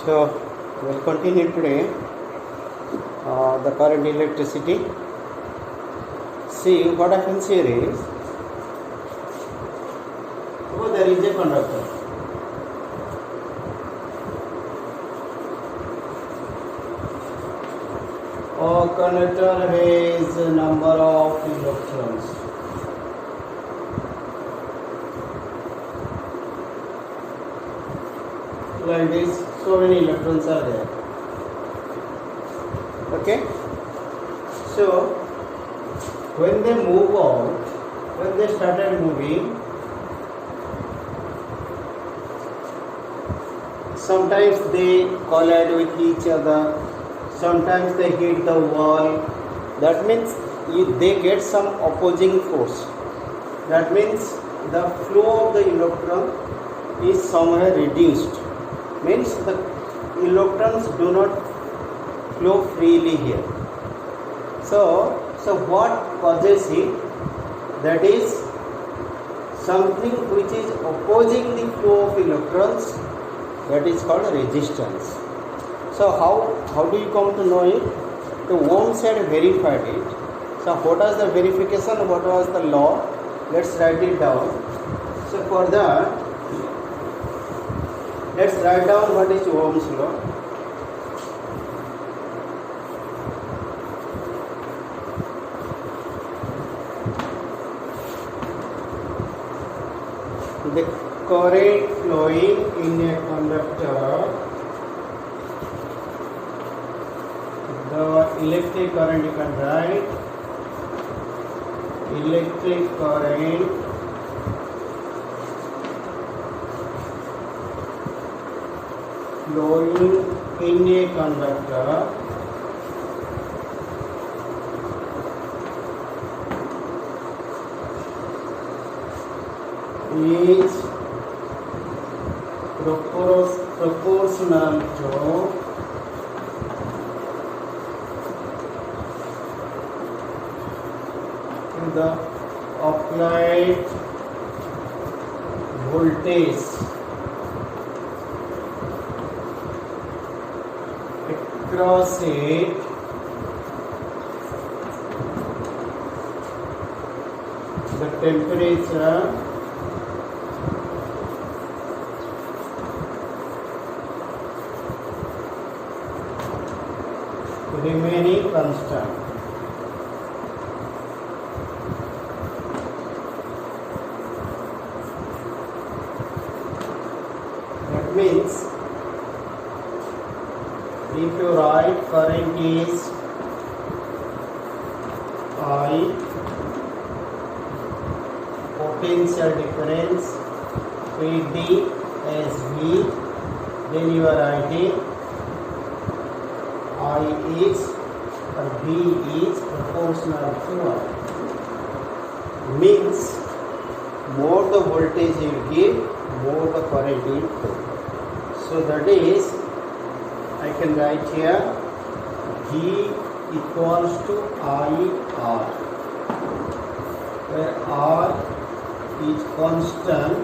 So we'll continue today the current electricity. See what happens here is, suppose there is a conductor. A conductor has a number of electrons. Like this, so many electrons are there. Okay, so when they move out, when they started moving, sometimes they collide with each other, sometimes they hit the wall. That means they get some opposing force. That means the flow of the electron is somewhere reduced. Means the electrons do not flow freely here. So what causes it? That is something which is opposing the flow of electrons. That is called resistance. So how do you come to know it? The Ohms had verified it. So what was the verification? What was the law? Let's write it down. So for that, let's write down what is Ohm's law. The current flowing in a conductor, the electric current, you can write electric current flowing in a conductor is proportional to the applied voltage across it the temperature remaining constant. That means if you write current is I, potential difference Pd as V, then you are writing I is or V is proportional to I. Means more the voltage you give, more the current will flow. So that is, I can write here V equals to IR, where R is constant.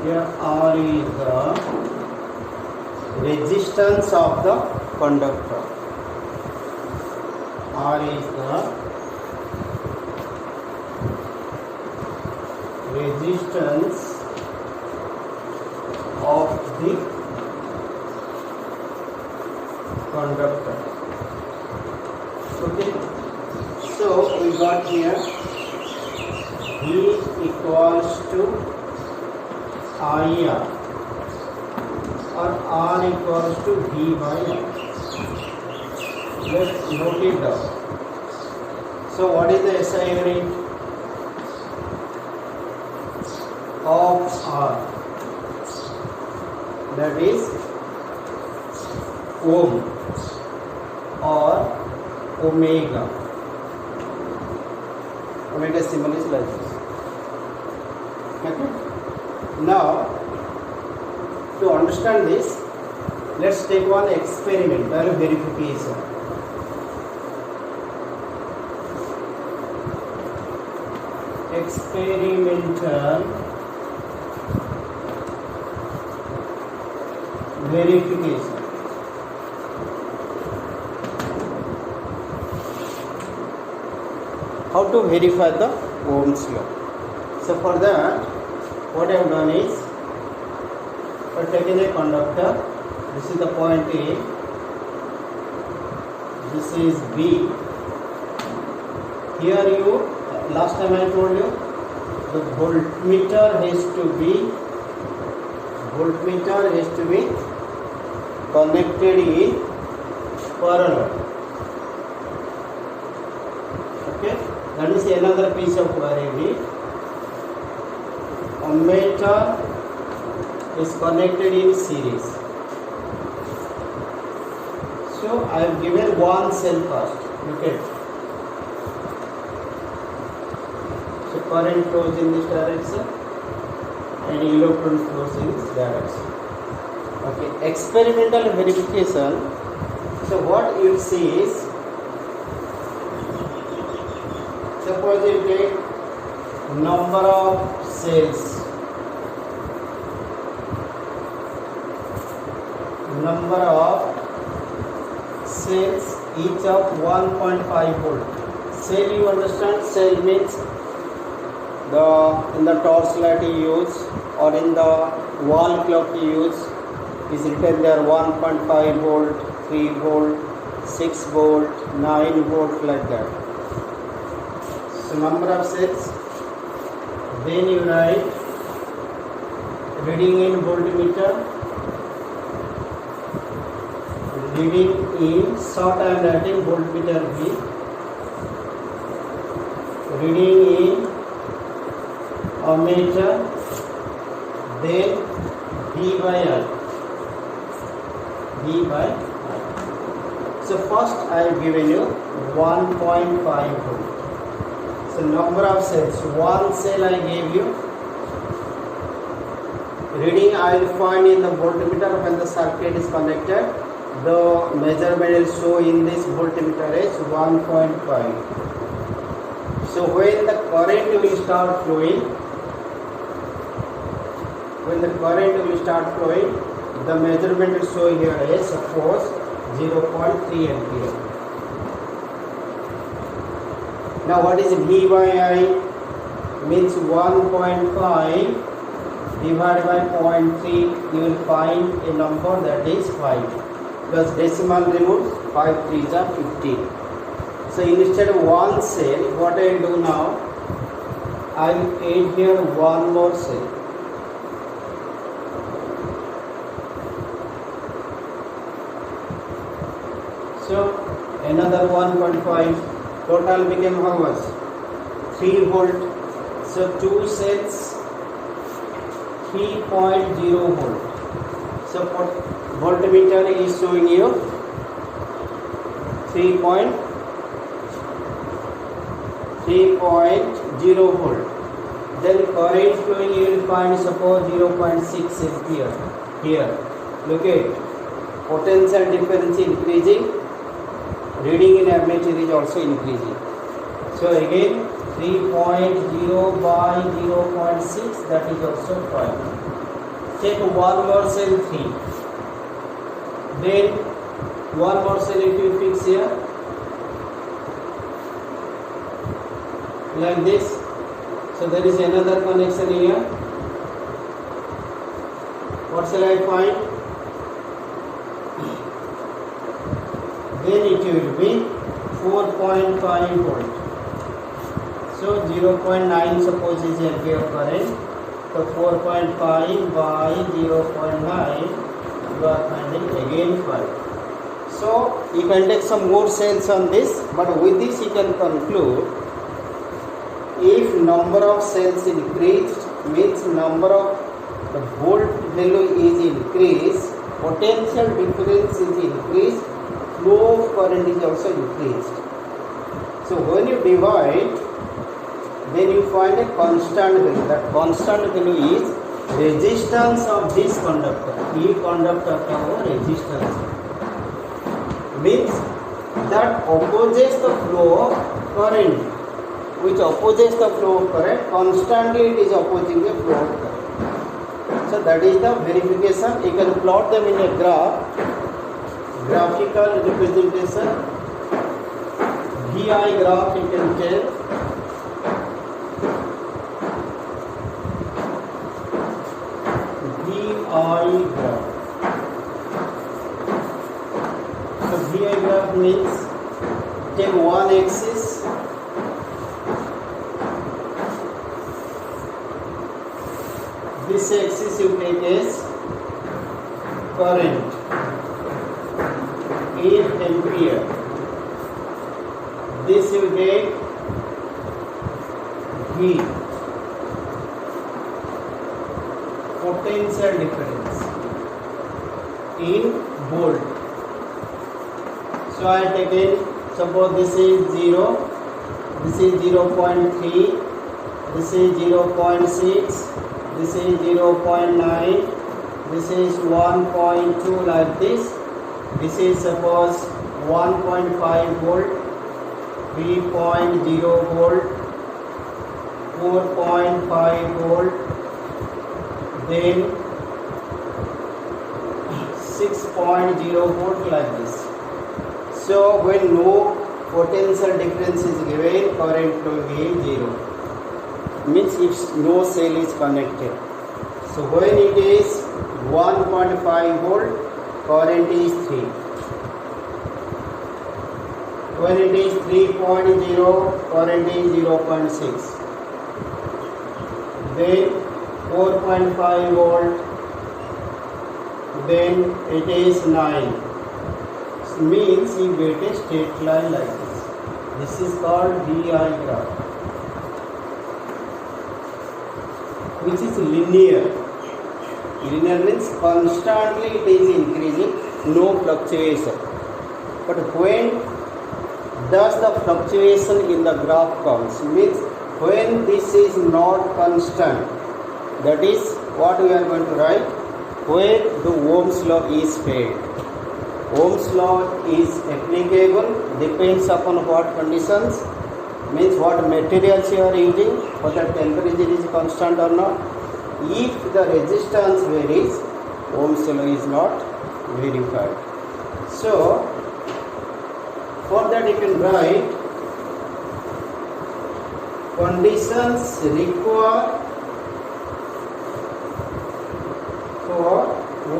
Here R is the resistance of the conductor. R is the resistance of the conductor. Okay, so we got here V equals to IR or R equals to V by R. Let's note it down. So what is the SI unit of R? That is ohm or omega. Omega symbol is like this. Okay. Now, to understand this, let's take one experimental verification. Experimental verification. How to verify the Ohm's law? So for that, what I have done is, for taking a conductor, this is the point A, this is B. Here last time I told you, the voltmeter has to be connected in parallel. Okay, that is another piece of wiring. Ammeter is connected in series. So I have given one cell first. Look at. So current flows in this direction and electron flows in this direction. Okay, experimental verification. So what you see is, suppose you take number of cells. Number of cells, each of 1.5 volt. Cell, you understand? Cell means in the torchlight you use, or in the wall clock you use, is written there 1.5 volt, 3 volt, 6 volt, 9 volt, like that. So number of cells. Then you write reading in voltmeter, reading in short I am writing voltmeter V, reading in ammeter, then V by I. So first I have given you 1.5 volt. So number of cells, one cell I gave you. Reading I will find in the voltmeter when the circuit is connected. The measurement will show in this voltmeter is 1.5. So when the current will start flowing, the measurement will show here is suppose 0.3 ampere. Now what is V by I? Means 1.5 divided by 0.3, you will find a number that is 5. Because decimal removes 5 3s are 15. So instead of one cell, what I will do now, I will add here one more cell. So another 1.5. Total became how much? 3 volt. So 2 cells, 3.0 volt. So voltmeter is showing you 3.0 volt. Then current flowing you will find suppose 0.6 ampere. Here, look at potential difference increasing. Reading in ammeter is also increasing. So again 3.0 by 0.6, that is also 5. Take one more cell 3. Then one more cell if you fix here like this. So there is another connection here. What shall I find? Then it will be 4.5 volt. So 0.9 suppose is ampere current. So 4.5 by 0.9, you are finding again 5. So you can take some more cells on this, but with this you can conclude, if number of cells increased means number of the volt value is increased, potential difference is increased, flow of current is also increased. So when you divide, then you find a constant value. That constant value is resistance of this conductor. ये conductor का वो resistance means that opposes the flow of current, which opposes the flow of current. Constantly it is opposing the flow of current. So So that is the verification. You can plot them in a graph, graphical representation. VI graph you can take. VI graph. So VI graph means take one axis. This axis you take as current in ampere. This you take V, potential difference in volt. So I take it, suppose this is 0, this is 0.3, this is 0.6, this is 0.9, this is 1.2 like this. This is suppose 1.5 volt, 3.0 volt, 4.5 volt, then 6.0 volt like this. So when no potential difference is given, current will be 0. Means if no cell is connected. So when it is 1.5 volt, current is 3. When it is 3.0, current is 0.6. Then 4.5 volt, then it is 9. So means you get a straight line like this. This is called VI graph, which is linear. Linear means constantly it is increasing, no fluctuation. But when does the fluctuation in the graph comes? Means when this is not constant. That is what we are going to write. When the Ohm's law is failed. Ohm's law is applicable, depends upon what conditions. Means what materials you are using, whether temperature is constant or not. If the resistance varies, Ohm's law is not verified. So for that you can write conditions required for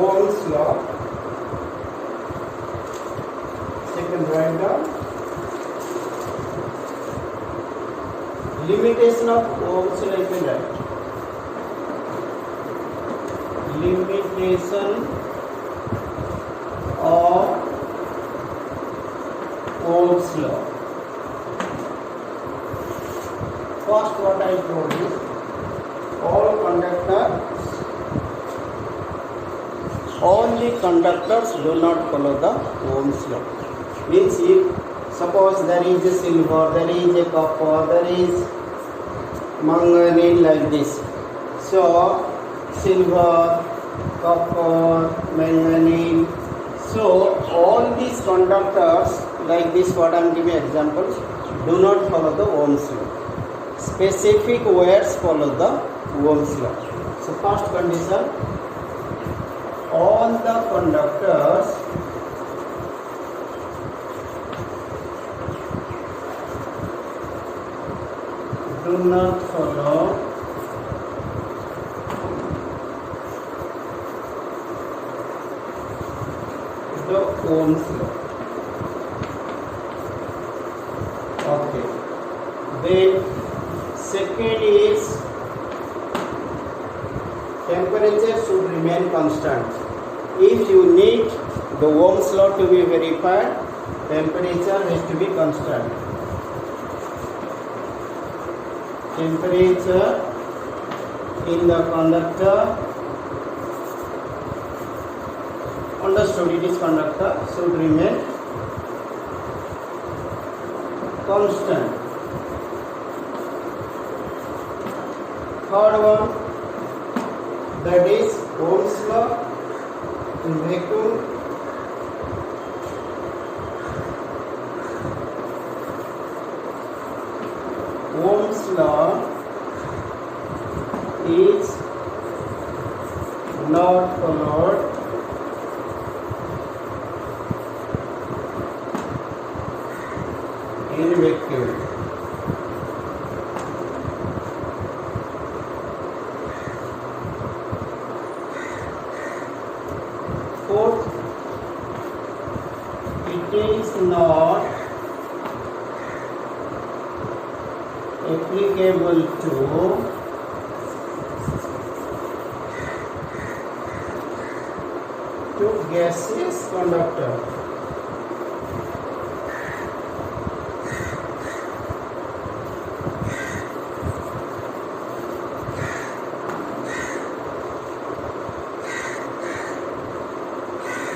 Ohm's law. So you can write down limitation of Ohm's law. You can write limitation of Ohm's law. First what I told you, only conductors do not follow the Ohm's law. Means if suppose there is a silver, there is a copper, there is manganese like this. So silver, copper, manganese. So all these conductors like this, what I am giving examples, do not follow the Ohm's law. Specific wires follow the Ohm's law. So first condition, all the conductors do not follow the Ohm's law. Okay. Then second is temperature should remain constant. If you need the Ohm's law to be verified, temperature has to be constant. Temperature in the conductor, understood, it is conductor, should remain constant. Third one, that is Ohm's law in vacuum. Ohm's law is not followed in vacuum. Fourth, it is not applicable to gaseous conductor.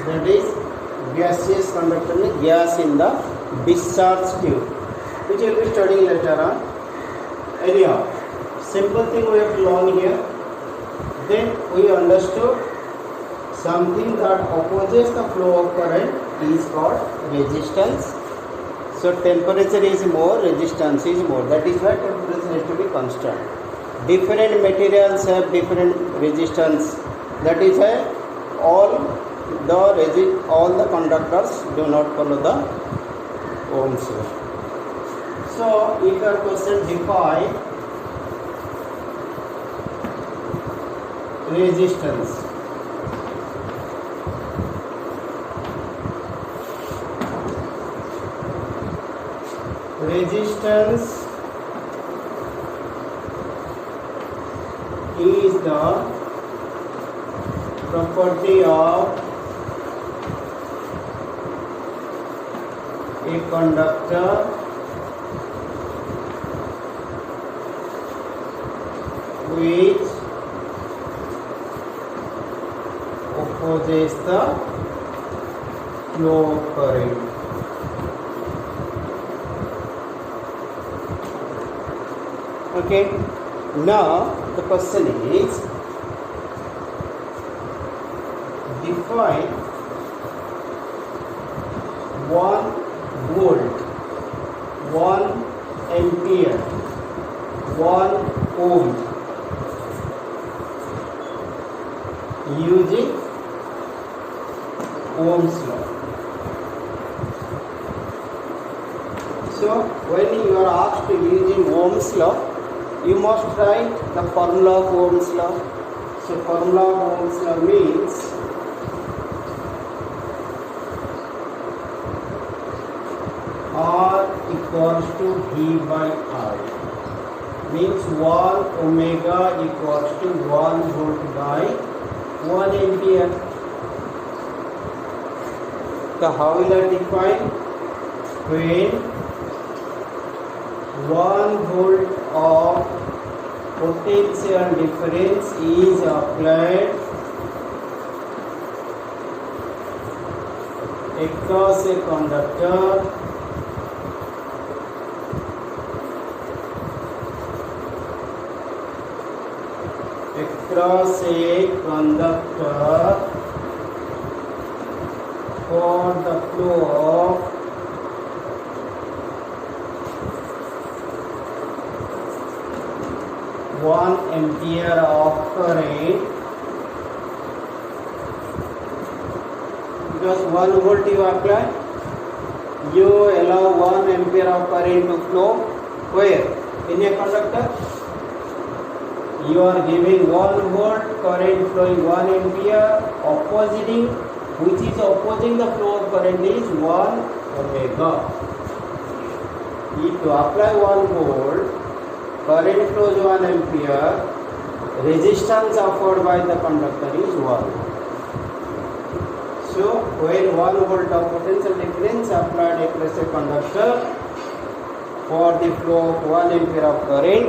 That is gaseous conductor means gas in the discharge tube, which we will be studying later on. Anyhow, simple thing we have to learn here. Then we understood something that opposes the flow of current is called resistance. So temperature is more, resistance is more. That is why temperature has to be constant. Different materials have different resistance. That is why all the conductors do not follow the Ohm's law. So if your question define resistance, resistance is the property of a conductor which opposes the flow of current. Okay, now the question is define 1 volt, 1 ampere, 1 ohm using Ohm's law. So when you are asked to using Ohm's law, you must write the formula of Ohm's law. So formula of Ohm's law means R equals to V by I, means 1 omega equals to 1 volt by 1 ampere. So how will I define? When 1 volt of potential difference is applied across a conductor, for the flow of 1 ampere of current, because 1 volt you apply, you allow 1 ampere of current to flow where? In a conductor. You are giving 1 volt current flowing 1 ampere, which is opposing the flow of current is 1 omega. If you apply 1 volt, current flows 1 ampere, resistance offered by the conductor is 1. So when 1 volt of potential difference applied across a conductor for the flow of 1 ampere of current,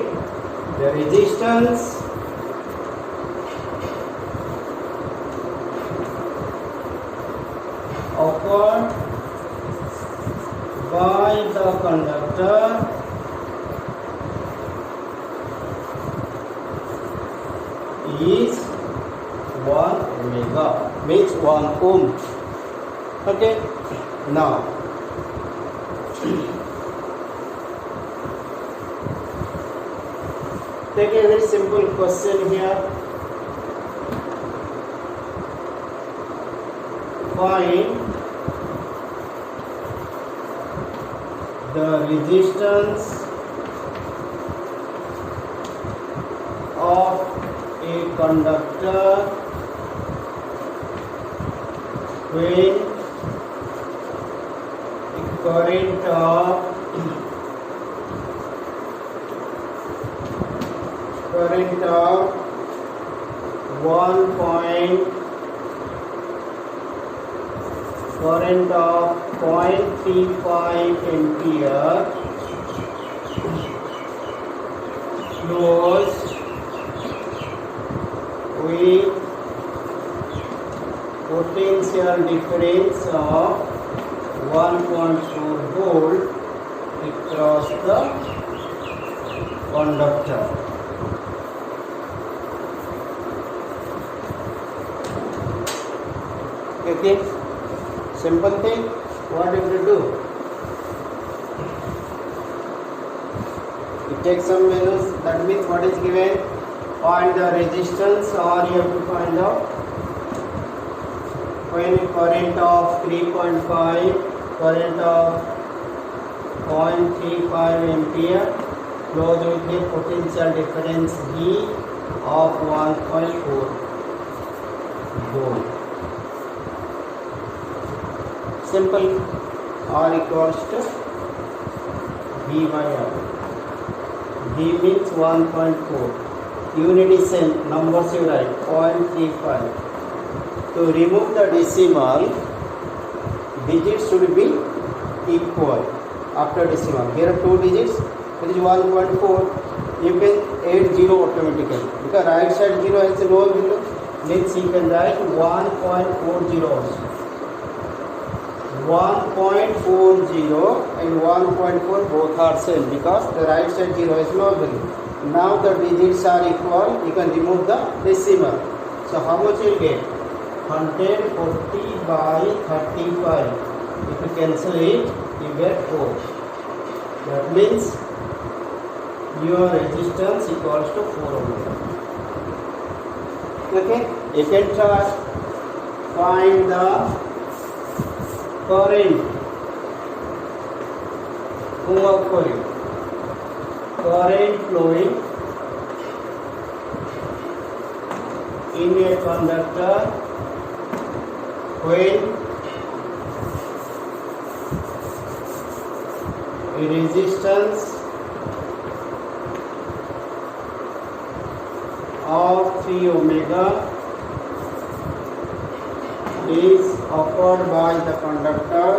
the resistance offered by the conductor is 1 omega, means 1 ohm. Okay, now take a very simple question here. find the resistance of a conductor when a current of 0.35 ampere flows with potential difference of 1.4 volt across the conductor. Okay, simple thing. What you have to do? You take some values. That means what is given? Find the resistance, or you have to find out when a current of 3.5, current of 0.35 ampere flows with a potential difference V of 1.4 volt. Simple. R equals to V by R. V means 1.4. Unit is same. Numbers you write 0.35. To remove the decimal, digits should be equal after decimal. Here are two digits. It is 1.4. You can add 0 automatically. Because right side 0 has a lower value. Means you can write 1.40 also. 1.40 and 1.4 both are same because the right side 0 is lower value. Now the digits are equal. You can remove the decimal. So how much you will get? 140 by 35. If you cancel it, you get 4. That means your resistance equals to 4 ohm. Okay, you can try find the current. Current flowing in a conductor when a resistance of 3 ohms is offered by the conductor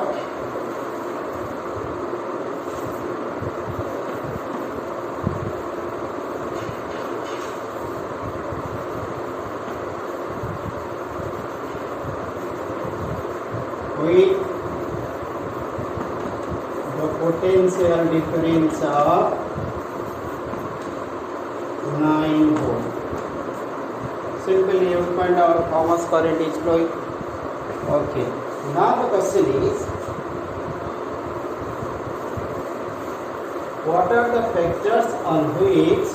with the potential difference of 9 volt. Simply you find out how much current is flowing. Okay. Now the question is, what are the factors on which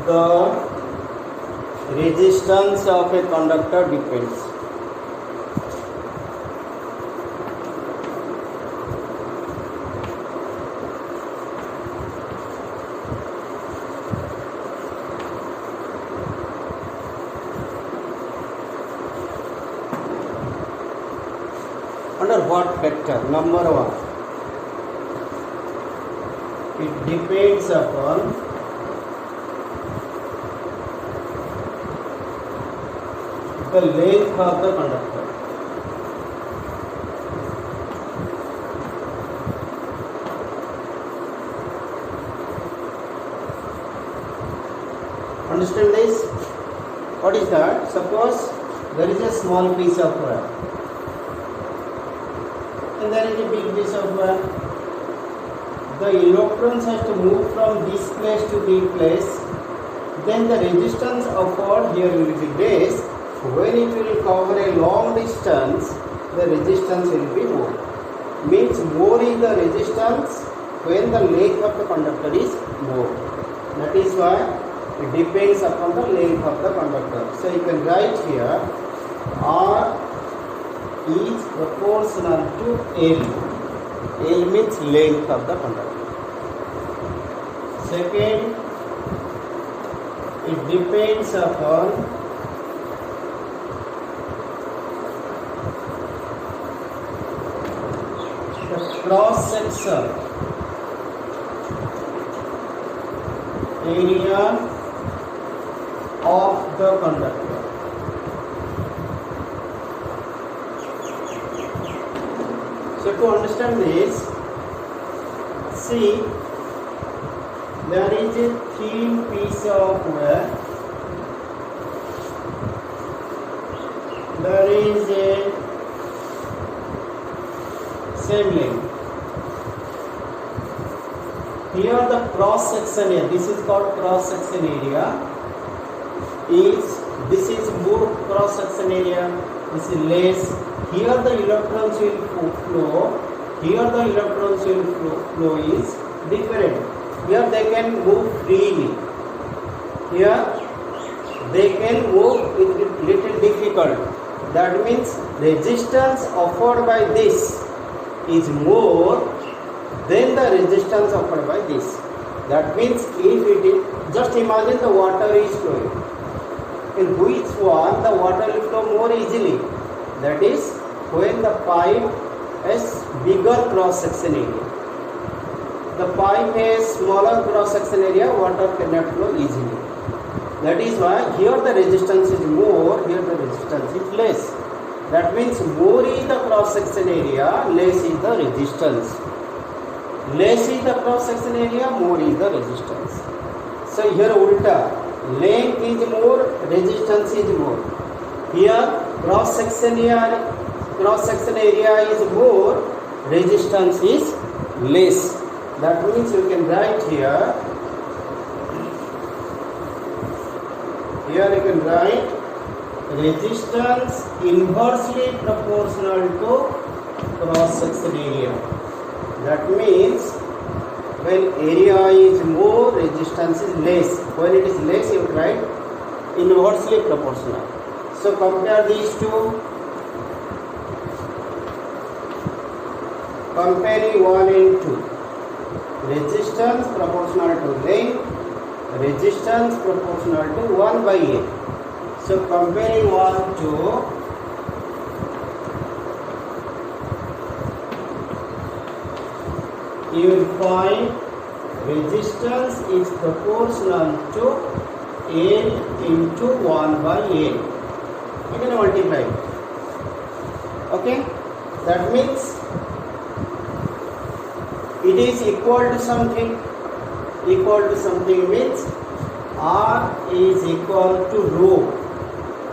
the resistance of a conductor depends? Under what factor? Number 1, it depends upon the length of the conductor. Understand this? What is that? Suppose there is a small piece of wire and there is a big piece of wire. The electrons have to move from this place to this place. Then the resistance offered here will be less. when it will cover a long distance, the resistance will be more. Means more is the resistance when the length of the conductor is more. That is why it depends upon the length of the conductor. So you can write here R is proportional to L. L means length of the conductor. Second, it depends upon the cross section area of the conductor. So to understand this, see, there is a thin piece of wire. There is a same length. Here the cross section area, this is called cross section area, this is more cross section area, this is less. Here the electrons will flow, here the electrons will flow is different. Here they can move freely, here they can move with little difficult. That means resistance offered by this is more than the resistance offered by this. That means if it is, just imagine the water is flowing. In which one the water will flow more easily? That is when the pipe has bigger cross section area. The pipe has smaller cross section area, water cannot flow easily. That is why here the resistance is more, here the resistance is less. That means more is the cross section area, less is the resistance. Less is the cross section area, more is the resistance. So here ulta, length is more, resistance is more. Here cross section area is more, resistance is less. That means you can write here you can write resistance inversely proportional to cross section area. That means when area is more, resistance is less. When it is less, you write inversely proportional. So compare these two. Comparing 1 and 2. Resistance proportional to length, resistance proportional to 1 by A. So comparing 1 to you will find resistance is proportional to L into 1 by L. You can multiply. Okay, that means it is equal to something. Equal to something means R is equal to rho.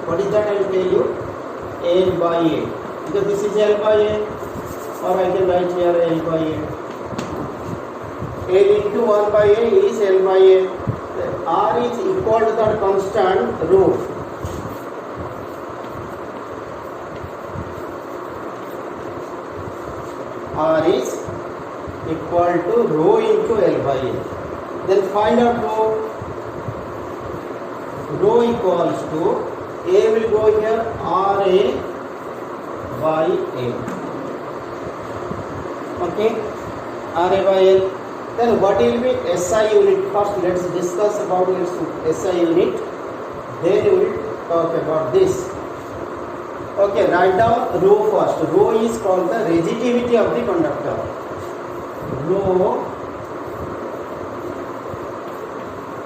What is that? I will tell you. L by A. Because this is L by A, or I can write here L by A. L into 1 by A is L by A. R is equal to that constant rho. R is equal to rho into L by A. Then find out rho. Rho equals to A will go here RA by A. Okay, RA by L. Then what will be SI unit? First let's discuss about its SI unit. Then we will talk about this. Okay, write down rho first. Rho is called the resistivity of the conductor. Rho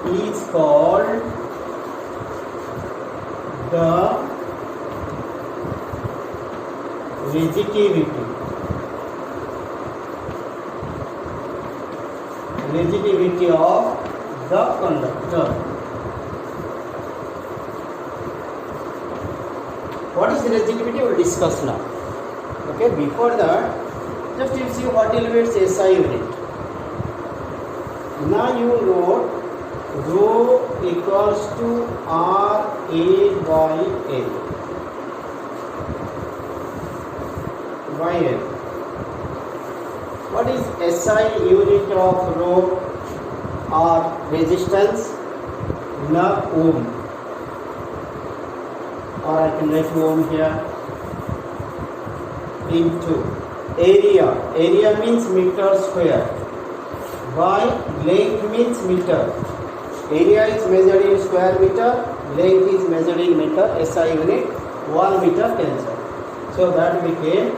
is called the resistivity of the conductor. What is the resistivity? We will discuss now. Okay, before that, just you see what will be its SI unit. Now you wrote rho equals to RA by L. YL. What is SI unit of rope or resistance? Na ohm, or I can write ohm here, into area. Area means meter square by length means meter. Area is measured in square meter, length is measured in meter. SI unit 1 meter cancel. So that became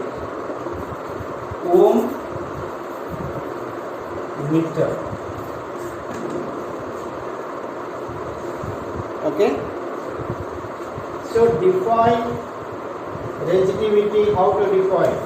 ohm meter. Okay. So define resistivity. How to define?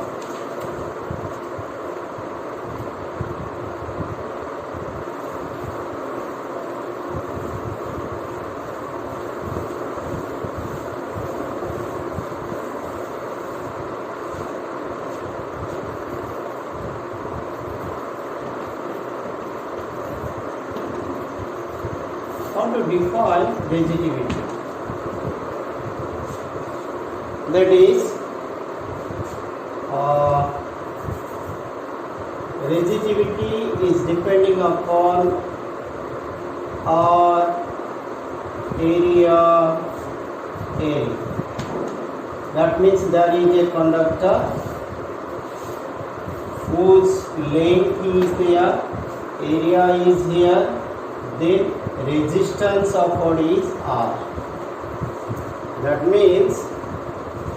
How to define resistivity? That is, resistivity is depending upon R area A. That means there is a conductor whose length is there, area is here, then resistance of what is R. That means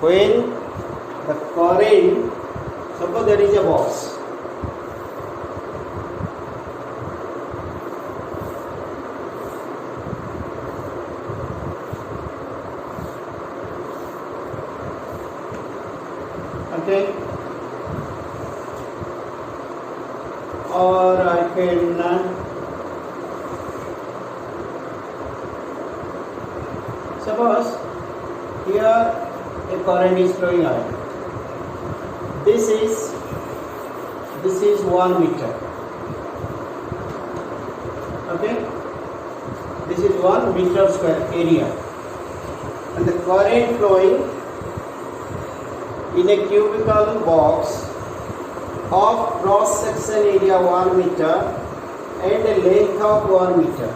when the current, suppose there is a box, okay, or I can suppose here a current is flowing out. This is 1 meter. Okay, this is 1 meter square area, and the current flowing in a cubical box of cross section area 1 meter and a length of 1 meter.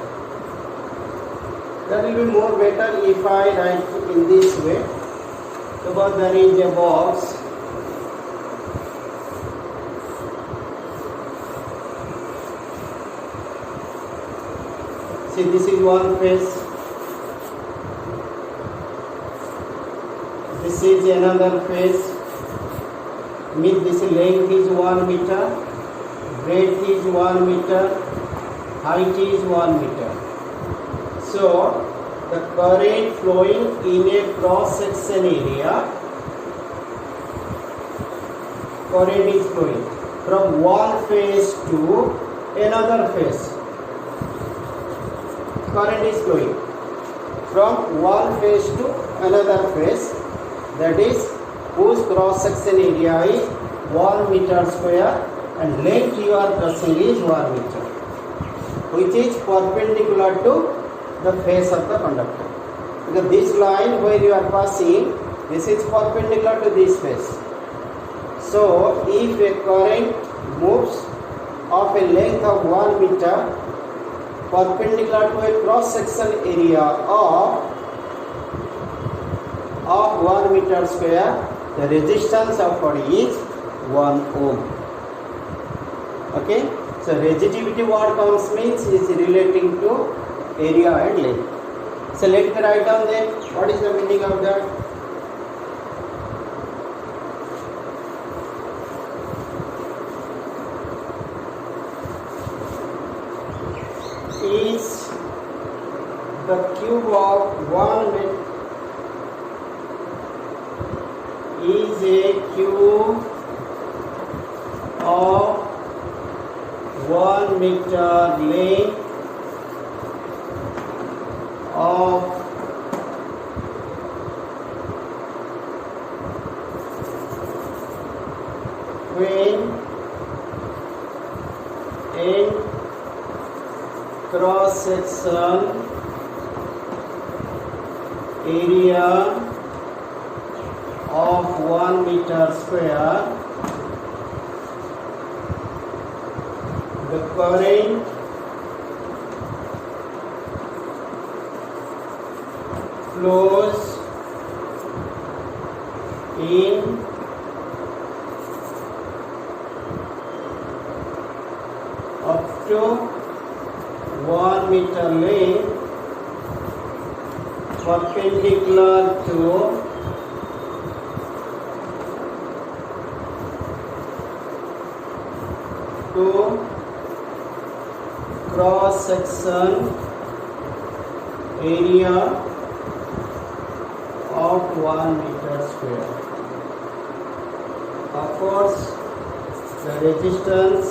That will be more better if I write in this way. Suppose there is a box, see this is one face, this is another face, means this length is 1 meter, breadth is 1 meter, height is 1 meter. So the current flowing in a cross section area, current is flowing from one phase to another phase. Current is flowing from one phase to another phase, that is whose cross section area is 1 meter square and length you are crossing is 1 meter, which is perpendicular to the face of the conductor. Because this line where you are passing, this is perpendicular to this face. So if a current moves of a length of 1 meter perpendicular to a cross section area of 1 meter square, the resistance of body is 1 ohm. Okay, so resistivity what comes means is relating to area and length. So let me write down then what is the meaning of that. Is the cube of 1 meter is a cube of 1 meter length of when in cross section area of 1 meter square the current flows in up to 1 meter length perpendicular to cross section area of 1 meter square. Of course, the resistance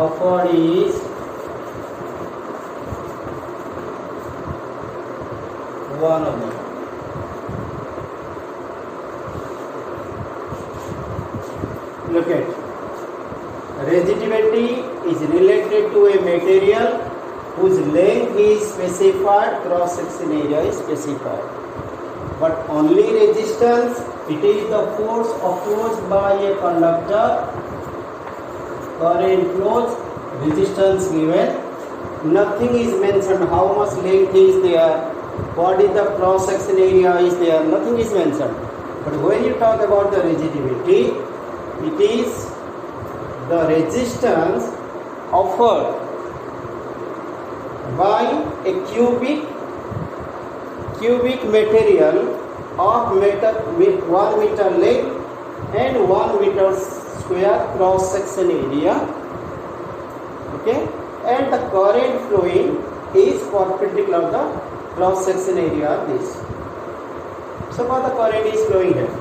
offered is 1 ohm. Look at, resistivity is related to a material whose length is specified, cross section area is specified. But only resistance, it is the force opposed by a conductor. Current flows, resistance given. Nothing is mentioned, how much length is there, what is the cross section area is there, nothing is mentioned. But when you talk about the resistivity, it is the resistance offered by a cubic material of 1 meter length and 1 meter square cross section area. Okay, and the current flowing is perpendicular to the cross section area of this. Suppose the current is flowing here.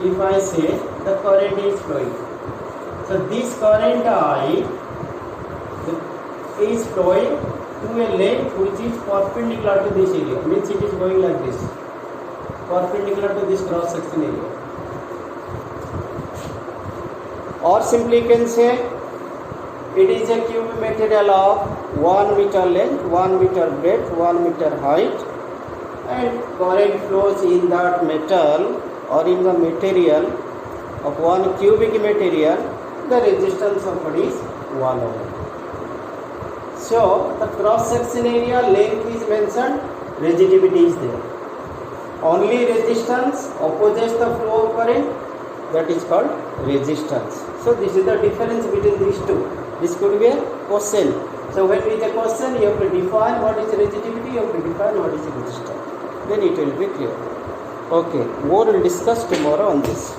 If I say the current is flowing, so this current I is flowing to a length which is perpendicular to this area, means it is going like this, perpendicular to this cross section area. Or simply you can say it is a cubic material of 1 meter length, 1 meter breadth, 1 meter height, and current flows in that metal or in the material of 1 cubic material. The resistance of it is 1 ohm. So the cross section area length is mentioned, resistivity is there. Only resistance opposes the flow of current, that is called resistance. So this is the difference between these two. This could be a question. So when it is a question, you have to define what is resistivity, you have to define what is resistance. Then it will be clear. Okay, more will discuss tomorrow on this.